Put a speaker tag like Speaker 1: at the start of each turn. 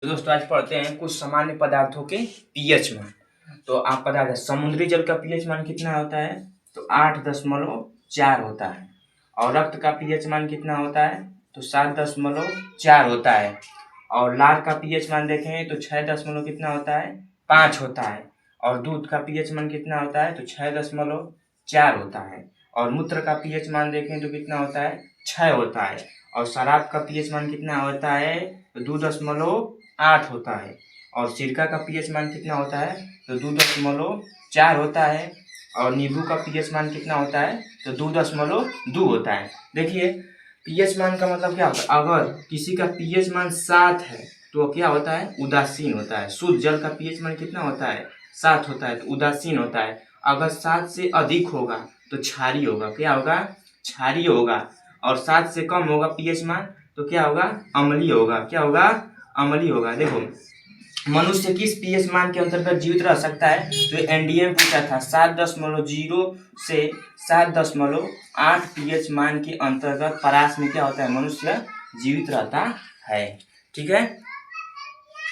Speaker 1: तो दोस्तों आज पढ़ते हैं कुछ सामान्य पदार्थों के पीएच मान। तो आप पता है समुद्री जल का पीएच मान कितना होता है, तो 8.4 होता है। और रक्त का पीएच मान कितना होता है, तो 7.4 होता है। और लार का पीएच मान देखें तो 6 कितना होता है, 5 होता है। और दूध का पीएच मान कितना होता है, तो 6.4 होता है। और मूत्र का पीएच मान देखें तो कितना होता है, 6 होता है। और शराब का पीएच मान कितना होता है, तो 2.8 होता है। और सिरका का पीएच मान कितना होता है, तो 2.4 होता है। और नींबू का पीएच मान कितना होता है, तो 2.2 होता है। देखिए पीएच मान का मतलब क्या होता है, अगर किसी का पीएच मान 7 है तो क्या होता है, उदासीन होता है। शुद्ध जल का पीएच मान कितना होता है, 7 होता है, तो उदासीन होता है। अगर 7 से अधिक होगा तो क्षारीय होगा। क्या होगा, क्षारीय होगा। और 7 से कम होगा पीएच मान तो क्या होगा, अम्लीय होगा। क्या होगा, अम्लीय होगा। देखो मनुष्य किस पीएच मान के अंतर्गत जीवित रह सकता है, तो एनडीए में पूछा था। 7.0 से 7.8 पीएच मान के अंतर्गत परास में क्या होता है, मनुष्य जीवित रहता है। ठीक है।